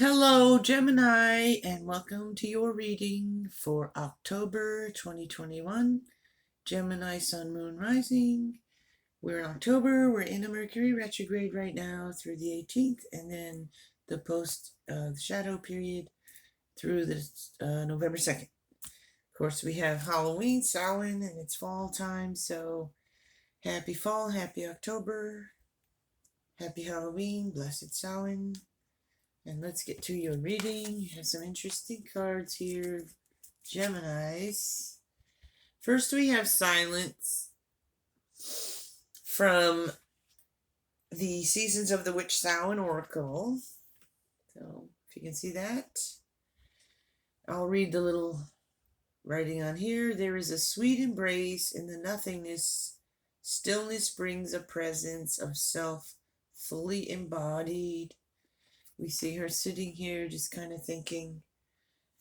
Hello, Gemini, and welcome to your reading for October 2021. Gemini, Sun, Moon, Rising. We're in October. We're in a Mercury retrograde right now through the 18th, and then the shadow period through the November 2nd. Of course, we have Halloween, Samhain, and it's fall time, so happy fall, happy October, happy Halloween, blessed Samhain. And let's get to your reading. You have some interesting cards here, Geminis. First, we have Silence from the Seasons of the Witch Samhain Oracle. So, if you can see that, I'll read the little writing on here. There is a sweet embrace in the nothingness. Stillness brings a presence of self fully embodied. We see her sitting here just kind of thinking.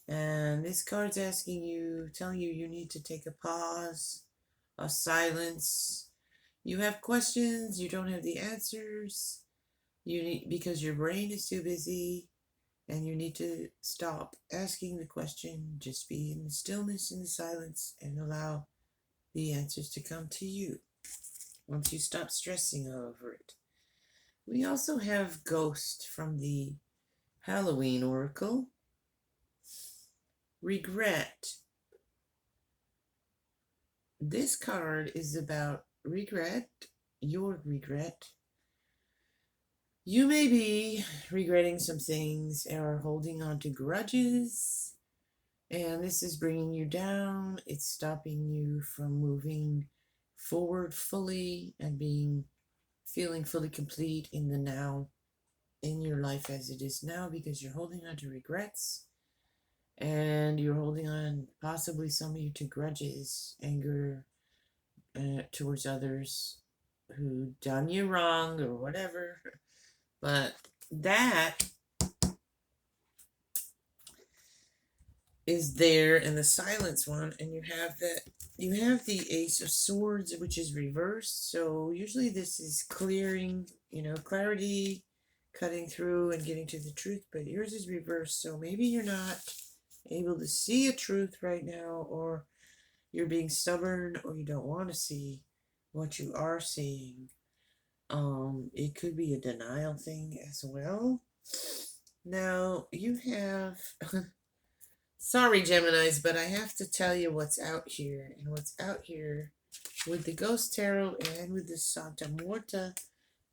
And this card's asking you, telling you need to take a pause, a silence. You have questions, you don't have the answers. Because your brain is too busy, and you need to stop asking the question. Just be in the stillness, in the silence, and allow the answers to come to you once you stop stressing over it. We also have Ghost from the Halloween Oracle. Regret. This card is about regret, your regret. You may be regretting some things or holding on to grudges, and this is bringing you down. It's stopping you from moving forward fully and feeling fully complete in the now, in your life as it is now, because you're holding on to regrets. And you're holding on, possibly some of you, to grudges, anger towards others who done you wrong or whatever. But that is there in the silence one, and you have the Ace of Swords, which is reversed. So usually this is clearing, clarity, cutting through and getting to the truth, but yours is reversed. So maybe you're not able to see a truth right now, or you're being stubborn, or you don't want to see what you are seeing. It could be a denial thing as well. Now you have sorry, Geminis, but I have to tell you what's out here. And what's out here with the Ghost Tarot and with the Santa Muerta,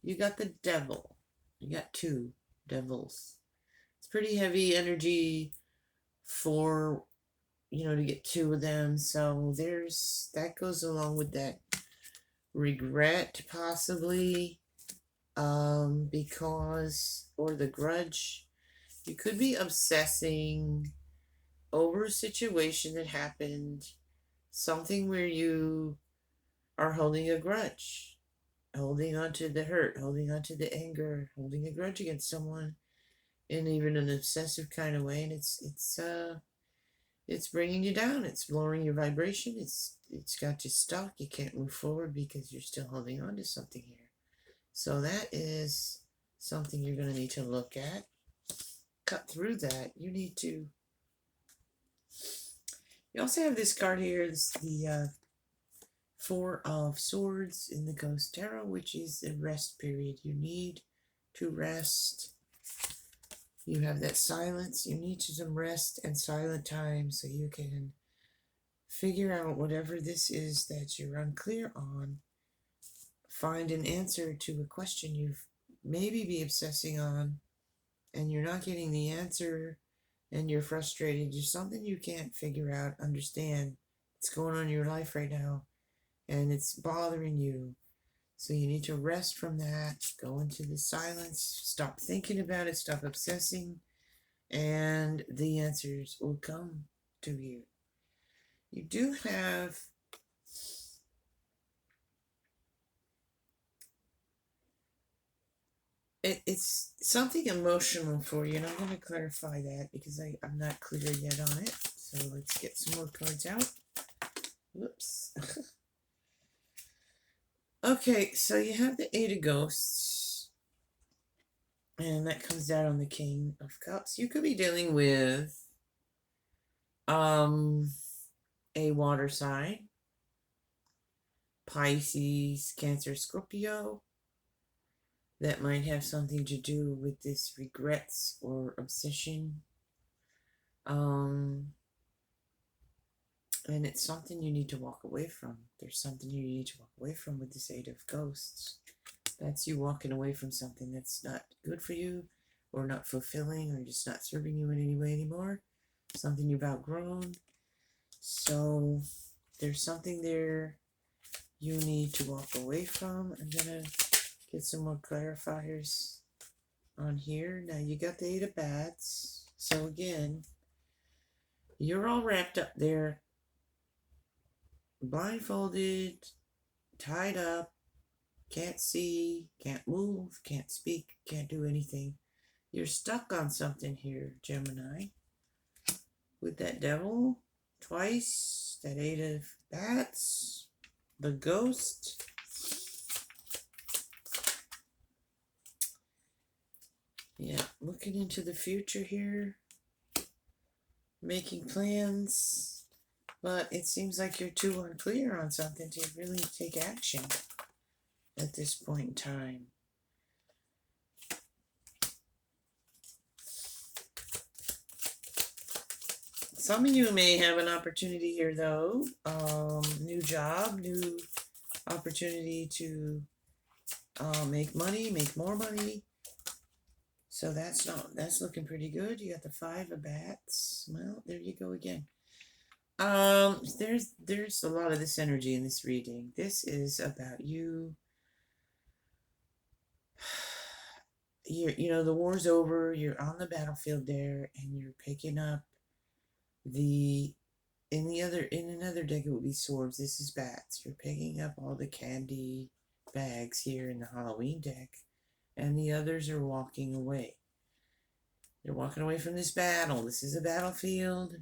you got the Devil. You got two devils. It's pretty heavy energy for, to get two of them. So that goes along with that regret, possibly, because, or the grudge. You could be obsessing over a situation that happened, something where you are holding a grudge, holding on to the hurt, holding on to the anger, holding a grudge against someone in even an obsessive kind of way, and it's bringing you down. It's lowering your vibration. It's got you stuck. You can't move forward because you're still holding on to something here. So that is something you're going to need to look at. Cut through that. You also have this card here, the Four of Swords in the Ghost Tarot, which is the rest period. You need to rest. You have that silence. You need some rest and silent time so you can figure out whatever this is that you're unclear on. Find an answer to a question you've maybe be obsessing on, and you're not getting the answer, and you're frustrated. There's something you can't figure out, understand. It's going on in your life right now, and it's bothering you. So you need to rest from that, go into the silence, stop thinking about it, stop obsessing, and the answers will come to you. You do have it's something emotional for you, and I'm going to clarify that because I'm not clear yet on it. So let's get some more cards out. Whoops. Okay, so you have the Eight of Ghosts. And that comes down on the King of Cups. You could be dealing with a water sign, Pisces, Cancer, Scorpio. That might have something to do with this regrets or obsession. And it's something you need to walk away from. There's something you need to walk away from with this Eight of Ghosts. That's you walking away from something that's not good for you, or not fulfilling, or just not serving you in any way anymore. Something you've outgrown. So there's something there you need to walk away from. I'm gonna get some more clarifiers on here. Now you got the Eight of Bats. So again, you're all wrapped up there, blindfolded, tied up, can't see, can't move, can't speak, can't do anything. You're stuck on something here, Gemini. With that Devil twice, that Eight of Bats, the Ghost. Yeah, looking into the future here, making plans, but it seems like you're too unclear on something to really take action at this point in time. Some of you may have an opportunity here, though. New job, new opportunity to make money, make more money. So that's looking pretty good. You got the Five of Bats. Well, there you go again. There's a lot of this energy in this reading. This is about you. The war's over. You're on the battlefield there, and you're picking up in another deck it would be swords. This is bats. You're picking up all the candy bags here in the Halloween deck, and the others are walking away. They're walking away from this battle. This is a battlefield.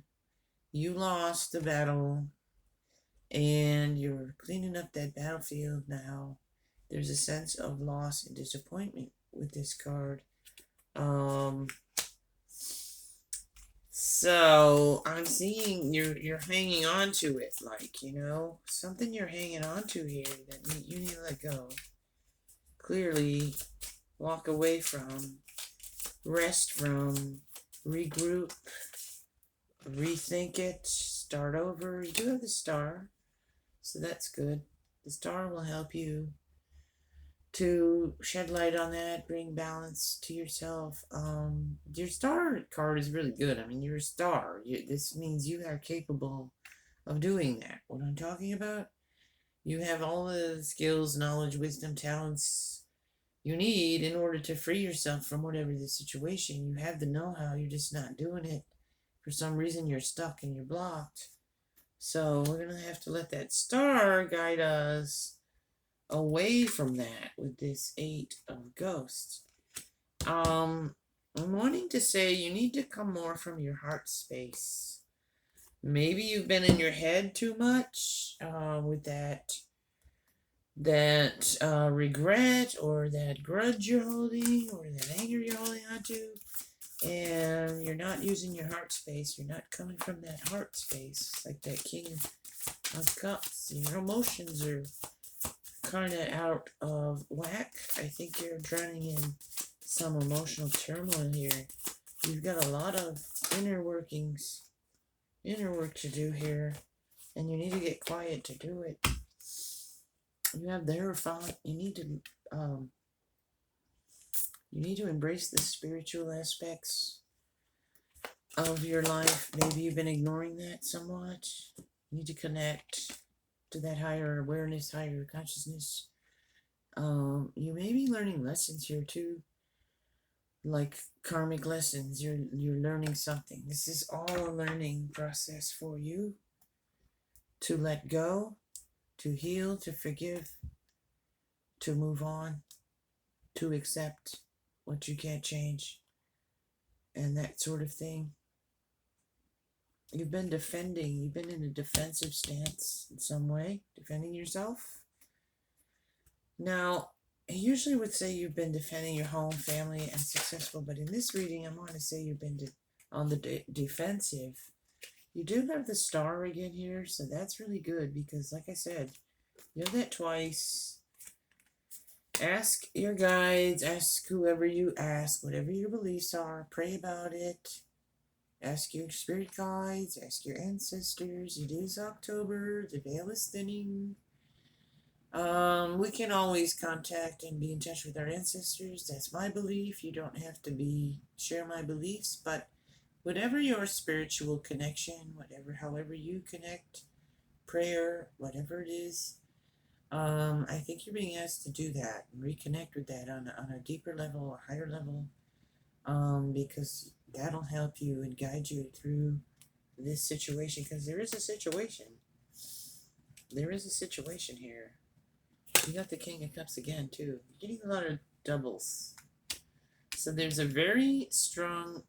You lost the battle, and you're cleaning up that battlefield now. There's a sense of loss and disappointment with this card. So I'm seeing you're hanging on to it, like, something you're hanging on to here that you need to let go. Clearly, walk away from, rest from, regroup, rethink it, start over. You do have the Star, so that's good. The Star will help you to shed light on that, bring balance to yourself. Your Star card is really good. I mean, you're a star. This means you are capable of doing that. What I'm talking about, you have all the skills, knowledge, wisdom, talents you need in order to free yourself from whatever the situation. You have the know-how, you're just not doing it. For some reason, you're stuck and you're blocked. So we're going to have to let that Star guide us away from that with this Eight of Ghosts. I'm wanting to say you need to come more from your heart space. Maybe you've been in your head too much with that regret or that grudge you're holding or that anger you're holding onto, and you're not using your heart space. You're not coming from that heart space like that King of Cups. Your emotions are kind of out of whack. I think you're drowning in some emotional turmoil here. You've got a lot of inner work to do here, and you need to get quiet to do it. You have the Hierophant. You need to embrace the spiritual aspects of your life. Maybe you've been ignoring that somewhat. You need to connect to that higher awareness, higher consciousness. You may be learning lessons here too, like karmic lessons. You're learning something. This is all a learning process for you. To let go, to heal, to forgive, to move on, to accept what you can't change, and that sort of thing. You've been in a defensive stance in some way, defending yourself. Now, I usually would say you've been defending your home, family, and successful, but in this reading, I'm going to say you've been on the defensive. You do have the star again here, so that's really good because, like I said, you have that twice. Ask your guides, ask whoever you ask, whatever your beliefs are, pray about it. Ask your spirit guides, ask your ancestors. It is October, the veil is thinning. We can always contact and be in touch with our ancestors. That's my belief. You don't have to share my beliefs, but whatever your spiritual connection, however you connect, prayer, whatever it is, I think you're being asked to do that and reconnect with that on a deeper level, a higher level, because that'll help you and guide you through this situation. Because there is a situation. There is a situation here. You got the King of Cups again, too. You're getting a lot of doubles. So there's a very strong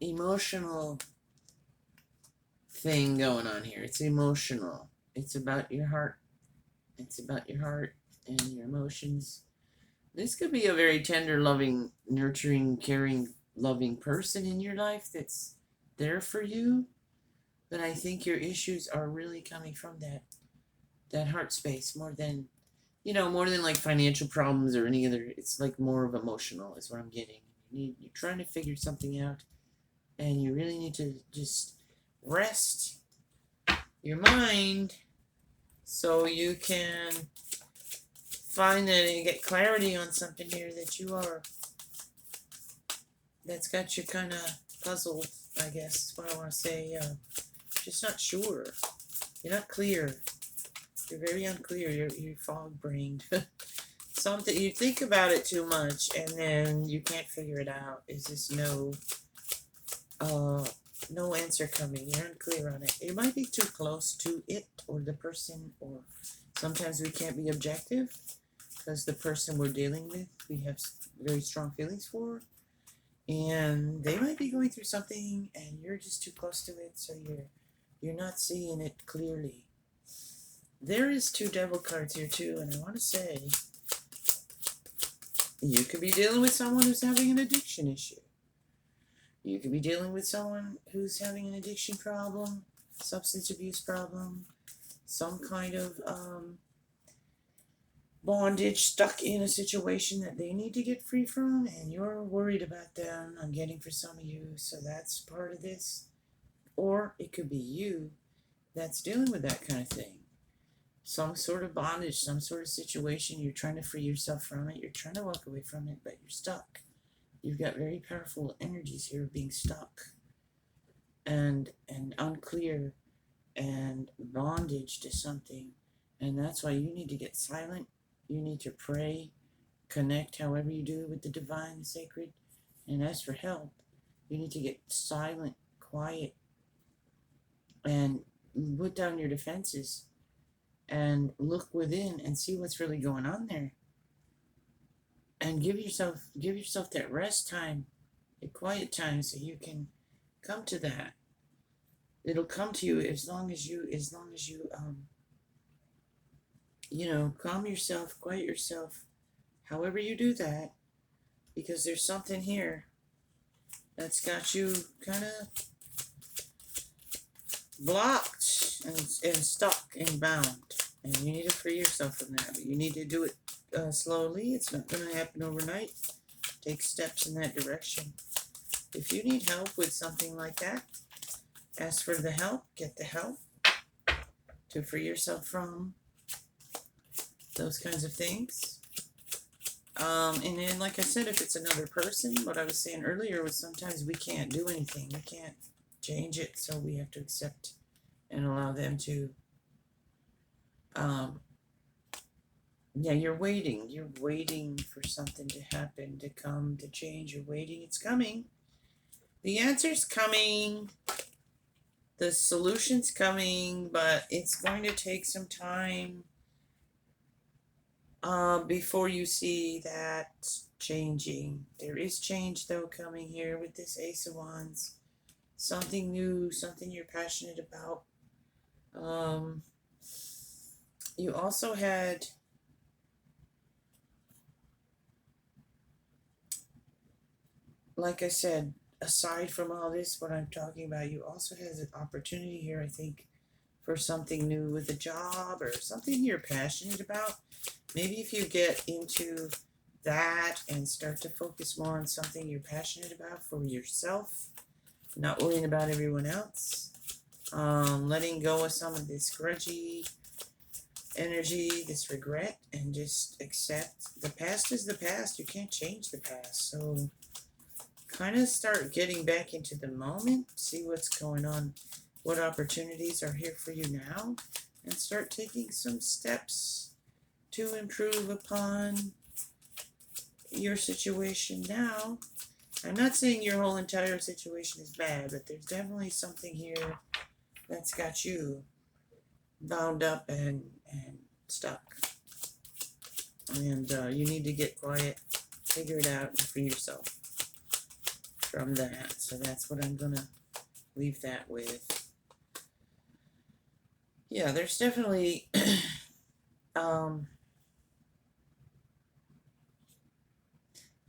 emotional thing going on here. It's emotional. It's about your heart. It's about your heart and your emotions. This could be a very tender, loving, nurturing, caring, loving person in your life that's there for you. But I think your issues are really coming from that heart space more than like financial problems or any other. It's like more of emotional is what I'm getting. You're trying to figure something out, and you really need to just rest your mind so you can find that and get clarity on something here that's got you kind of puzzled, I guess is what I want to say. Just not sure. You're not clear. You're very unclear. You're fog-brained. Something you think about it too much, and then you can't figure it out. Is this no answer coming? You're unclear on it. It might be too close to it or the person, or sometimes we can't be objective because the person we're dealing with, we have very strong feelings for, and they might be going through something, and you're just too close to it, so you're not seeing it clearly. There is 2 devil cards here too, and I want to say you could be dealing with someone who's having an addiction issue. You could be dealing with someone who's having an addiction problem, substance abuse problem, some kind of bondage, stuck in a situation that they need to get free from, and you're worried about them. I'm getting for some of you, so that's part of this. Or it could be you that's dealing with that kind of thing. Some sort of bondage, some sort of situation. You're trying to free yourself from it. You're trying to walk away from it, but you're stuck. You've got very powerful energies here of being stuck and unclear and bondage to something. And that's why you need to get silent. You need to pray, connect however you do with the divine and sacred, and ask for help. You need to get silent, quiet, and put down your defenses and look within and see what's really going on there. And give yourself that rest time, a quiet time, so you can come to that. It'll come to you as long as you calm yourself, quiet yourself, however you do that, because there's something here that's got you kind of blocked and stuck and bound, and you need to free yourself from that. But you need to do it slowly. It's not going to happen overnight. Take steps in that direction. If you need help with something like that, ask for the help, get the help to free yourself from those kinds of things. And then, like I said, if it's another person, what I was saying earlier was sometimes we can't do anything. We can't change it, so we have to accept and allow them to. You're waiting. You're waiting for something to happen, to come, to change. You're waiting. It's coming. The answer's coming. The solution's coming, but it's going to take some time before you see that changing. There is change, though, coming here with this Ace of Wands. Something new, something you're passionate about. you also had, like I said, aside from all this, what I'm talking about, you also has an opportunity here, I think, for something new with a job or something you're passionate about. Maybe if you get into that and start to focus more on something you're passionate about for yourself, not worrying about everyone else, letting go of some of this grudgy energy, this regret, and just accept the past is the past. You can't change the past. So kind of start getting back into the moment, see what's going on, what opportunities are here for you now, and start taking some steps to improve upon your situation now. I'm not saying your whole entire situation is bad, but there's definitely something here that's got you bound up and stuck. And you need to get quiet, figure it out for yourself from that. So that's what I'm going to leave that with. Yeah, there's definitely I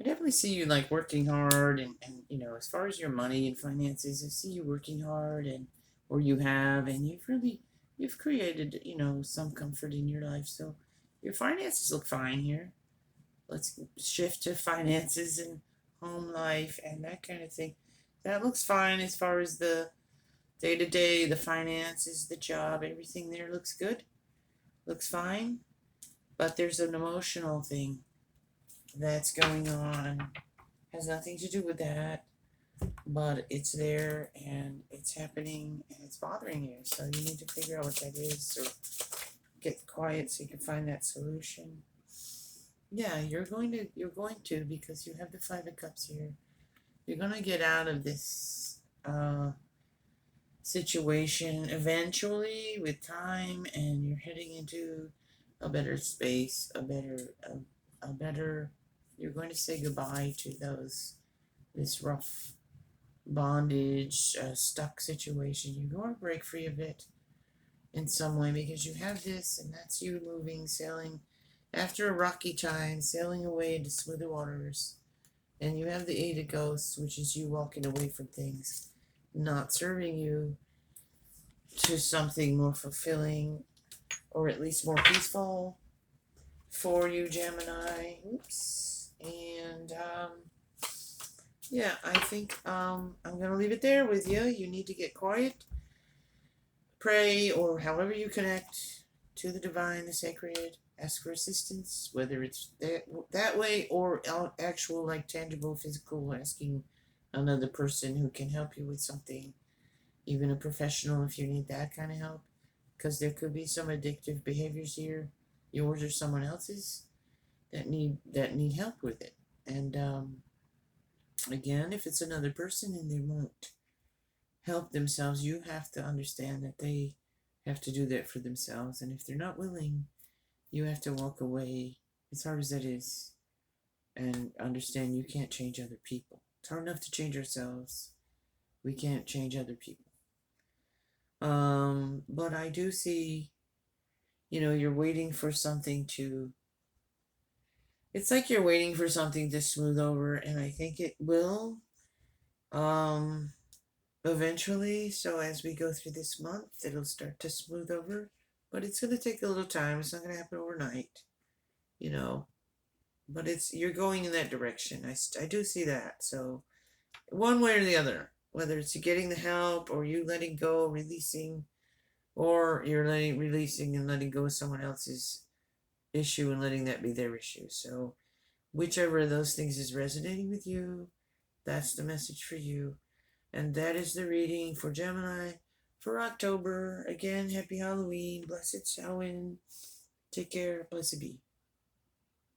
definitely see you like working hard and you know, as far as your money and finances, I see you working hard and or you have and you've created, you know, some comfort in your life. So your finances look fine here. Let's shift to finances and home life and that kind of thing. That looks fine as far as the day to day, the finances, the job, everything there looks good. Looks fine. But there's an emotional thing that's going on. Has nothing to do with that, but it's there and it's happening and it's bothering you. So you need to figure out what that is or get quiet so you can find that solution. Yeah, you're going to because you have the Five of Cups here. You're going to get out of this situation eventually with time, and you're heading into a better space, a better. You're going to say goodbye to this rough bondage, stuck situation. You're going to break free of it in some way because you have this, and that's you moving, sailing after a rocky time, sailing away into smoother waters. And you have the Eight of Ghosts, which is you walking away from things not serving you to something more fulfilling or at least more peaceful for you, Gemini. Oops. And yeah, I think I'm going to leave it there with you. You need to get quiet, pray, or however you connect to the divine, the sacred. Ask for assistance, whether it's that way or actual, like tangible, physical, asking another person who can help you with something, even a professional if you need that kind of help. Because there could be some addictive behaviors here, yours or someone else's, that need help with it. And again, if it's another person and they won't help themselves, you have to understand that they have to do that for themselves. And if they're not willing, you have to walk away, as hard as that is, and understand you can't change other people. It's hard enough to change ourselves. We can't change other people. But I do see, you know, you're waiting for something to. It's like you're waiting for something to smooth over, and I think it will. Um, Eventually. So as we go through this month, it'll start to smooth over, but it's going to take a little time. It's not going to happen overnight, you know. But you're going in that direction. I do see that. So one way or the other, whether it's getting the help or you letting go, releasing, or you're releasing and letting go of someone else's issue and letting that be their issue. So whichever of those things is resonating with you, that's the message for you. And that is the reading for Gemini for October. Again, happy Halloween. Blessed Samhain. Take care. Blessed be.